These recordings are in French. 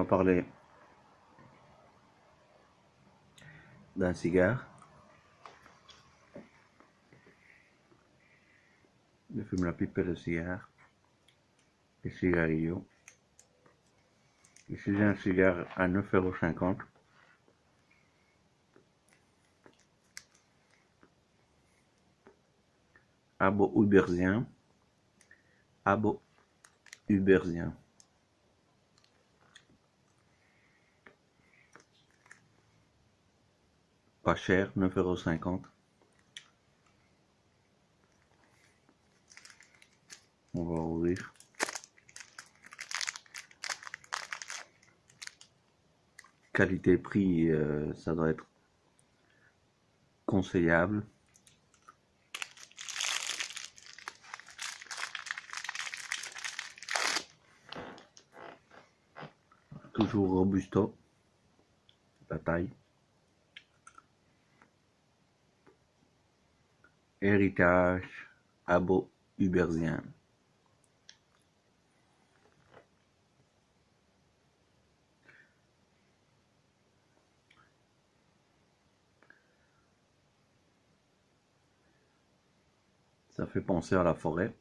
va parler d'un cigare. Je fume la pipe de cigare, le cigarillo. Ici j'ai un cigare à 9,50 €. Abo Uberzien. Abo Uberzien. Pas cher, 9,50 €. On va ouvrir. Qualité-prix, ça doit être conseillable. Toujours robusto, la taille. Héritage Abo Uberzien. Ça fait penser à la forêt.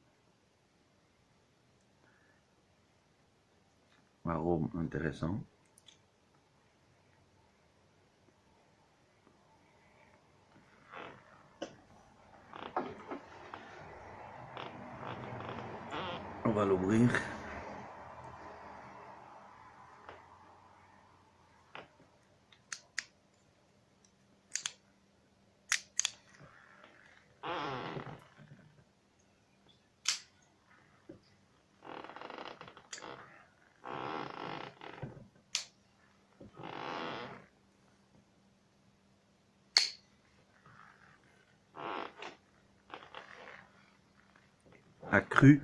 Arôme intéressant. On va l'ouvrir. Accru.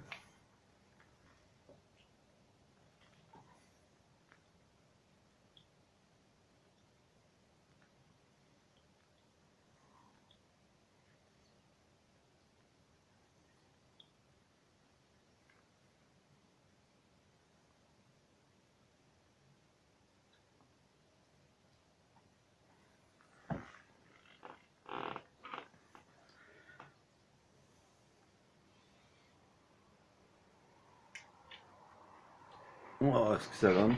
On va voir ce que ça donne.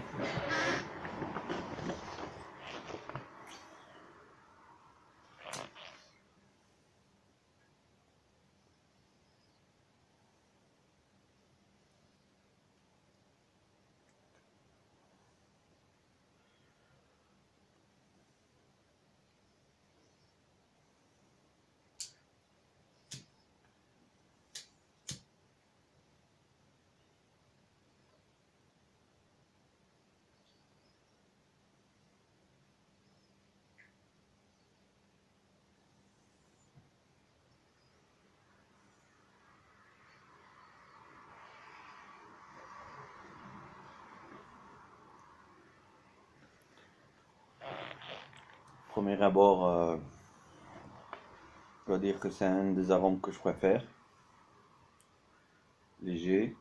Premier abord, je dois dire que c'est un des arômes que je préfère. Léger.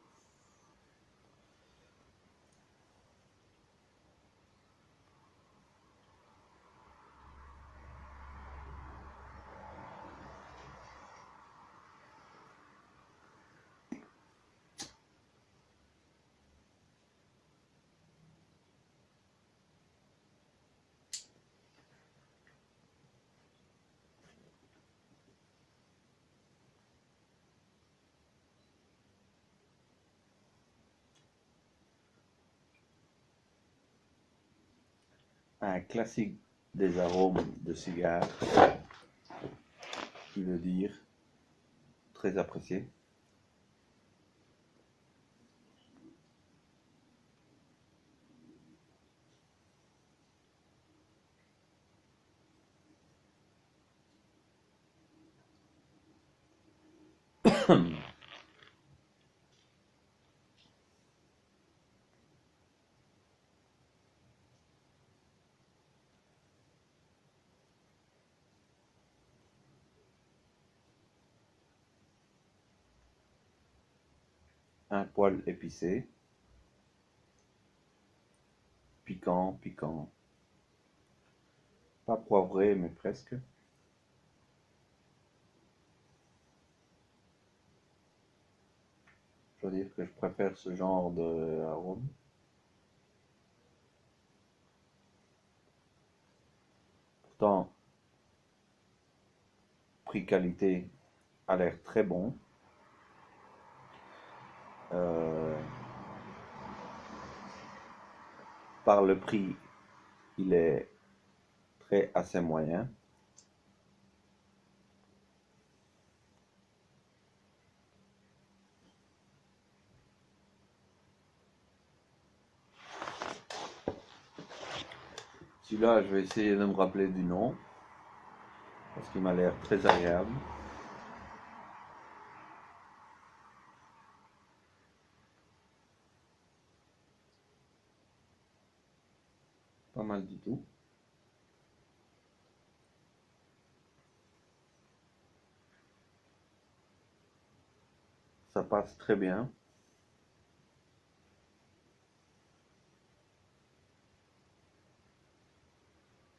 Un classique des arômes de cigare, je veux dire, très apprécié. Un poil épicé, piquant, piquant. Pas poivré, mais presque. Je dois dire que je préfère ce genre d'arôme. Pourtant, prix-qualité a l'air très bon. Par le prix, il est très assez moyen. Celui-là, je vais essayer de me rappeler du nom, parce qu'il m'a l'air très agréable. Pas mal du tout. Ça passe très bien.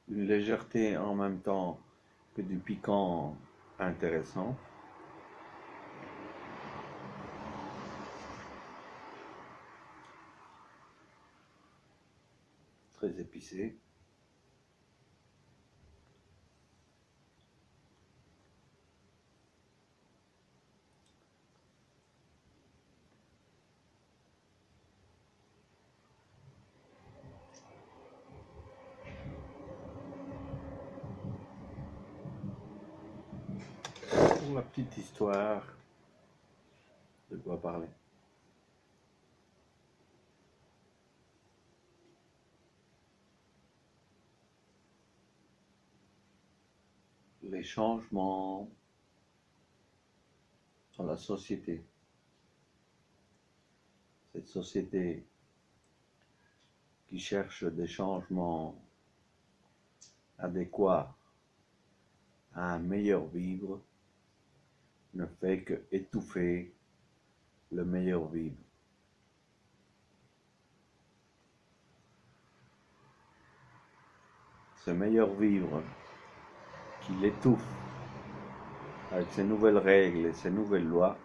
Une légèreté en même temps que du piquant intéressant. Très épicé. Pour la petite histoire, de quoi parler. Les changements dans la société. Cette société qui cherche des changements adéquats à un meilleur vivre ne fait que étouffer le meilleur vivre. Ce meilleur vivre qui l'étouffe avec ses nouvelles règles et ses nouvelles lois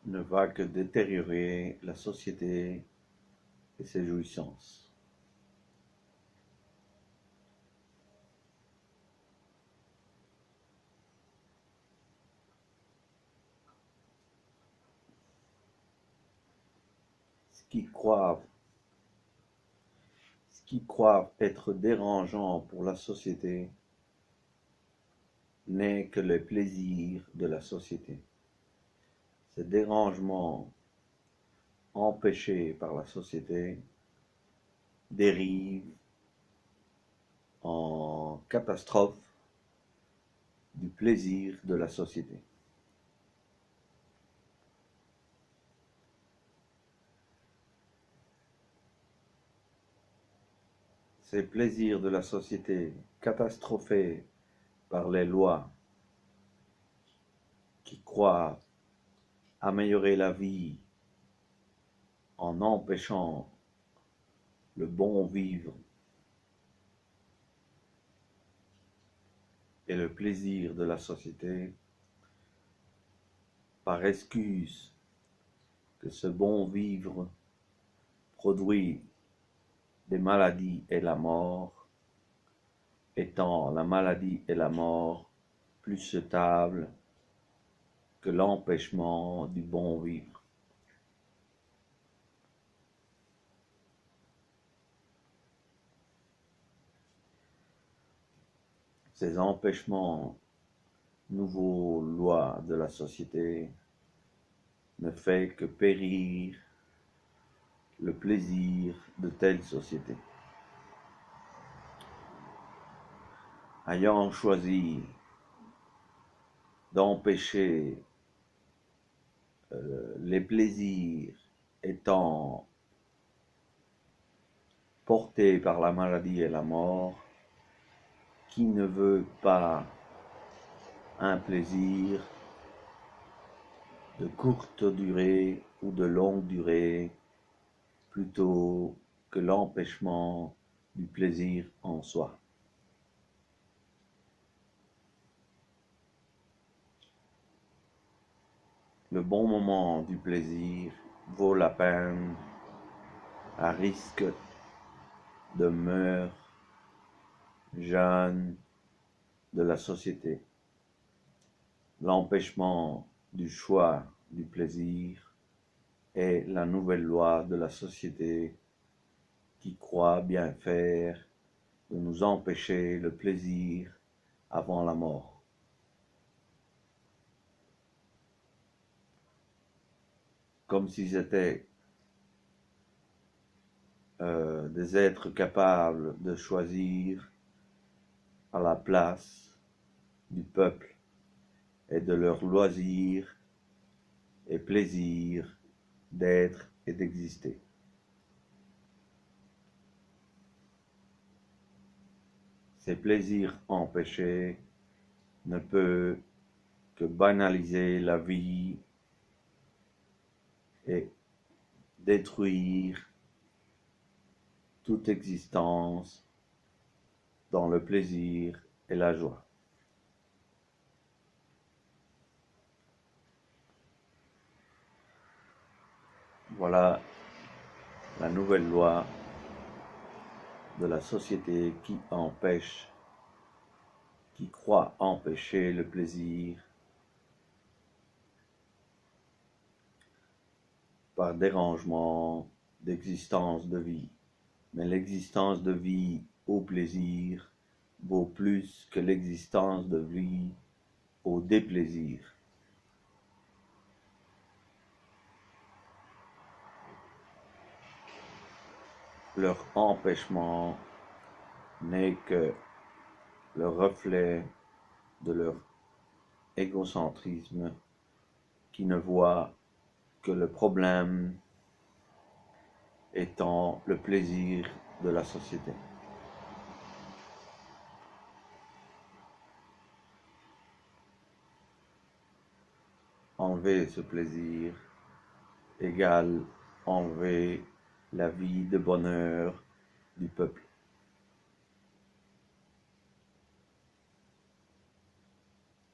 ne va que détériorer la société et ses jouissances. Ce qui croient être dérangeant pour la société n'est que le plaisir de la société. Ces dérangements empêchés par la société dérivent en catastrophe du plaisir de la société. Ces plaisirs de la société catastrophés par les lois qui croient améliorer la vie en empêchant le bon vivre et le plaisir de la société, par excuse que ce bon vivre produit des maladies et la mort, étant la maladie et la mort plus souhaitables que l'empêchement du bon vivre. Ces empêchements, nouveaux lois de la société, ne fait que périr le plaisir de telle société. Ayant choisi d'empêcher les plaisirs étant portés par la maladie et la mort, qui ne veut pas un plaisir de courte durée ou de longue durée plutôt que l'empêchement du plaisir en soi. Le bon moment du plaisir vaut la peine à risque de meurtre jeune de la société. L'empêchement du choix du plaisir est la nouvelle loi de la société qui croit bien faire de nous empêcher le plaisir avant la mort. Comme si c'était des êtres capables de choisir à la place du peuple et de leur loisir et plaisir d'être et d'exister. Ces plaisirs empêchés ne peuvent que banaliser la vie et détruire toute existence dans le plaisir et la joie. Voilà la nouvelle loi de la société qui croit empêcher le plaisir par dérangement d'existence de vie. Mais l'existence de vie au plaisir vaut plus que l'existence de vie au déplaisir. Leur empêchement n'est que le reflet de leur égocentrisme qui ne voit que le problème étant le plaisir de la société. Enlever ce plaisir égale enlever la vie de bonheur du peuple.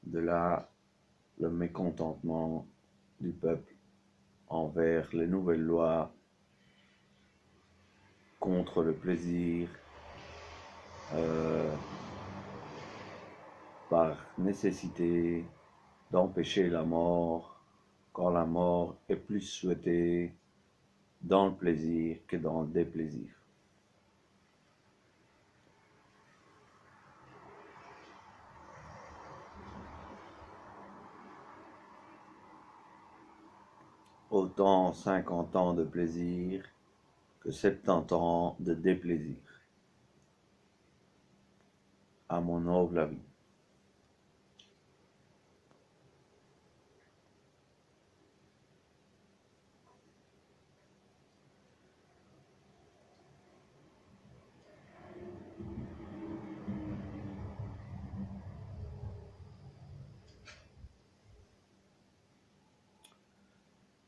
De là, le mécontentement du peuple envers les nouvelles lois contre le plaisir par nécessité d'empêcher la mort quand la mort est plus souhaitée dans le plaisir que dans le déplaisir. Autant 50 ans de plaisir que 70 ans de déplaisir, à mon humble avis.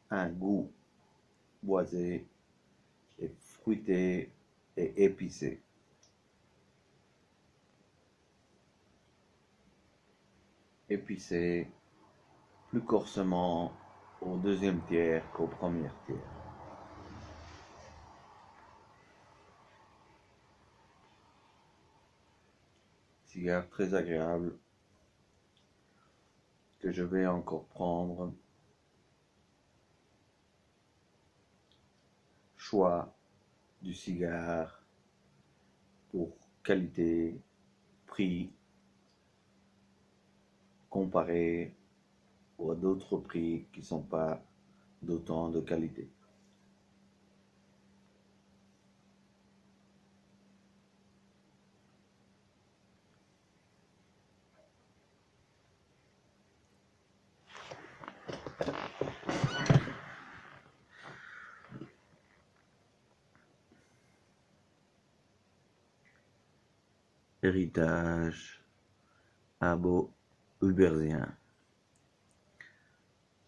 Un goût boisé et fruité et épicé. Épicé plus corsement au deuxième tiers qu'au premier tiers. Cigare très agréable que je vais encore prendre. Choix du cigare pour qualité, prix, comparé à d'autres prix qui ne sont pas d'autant de qualité. Héritage abo-hubersien.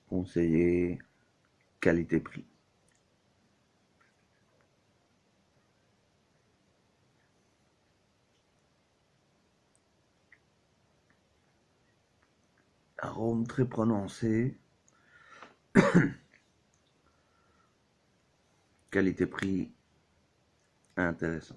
Conseiller qualité-prix. Arôme très prononcé. Qualité-prix intéressant.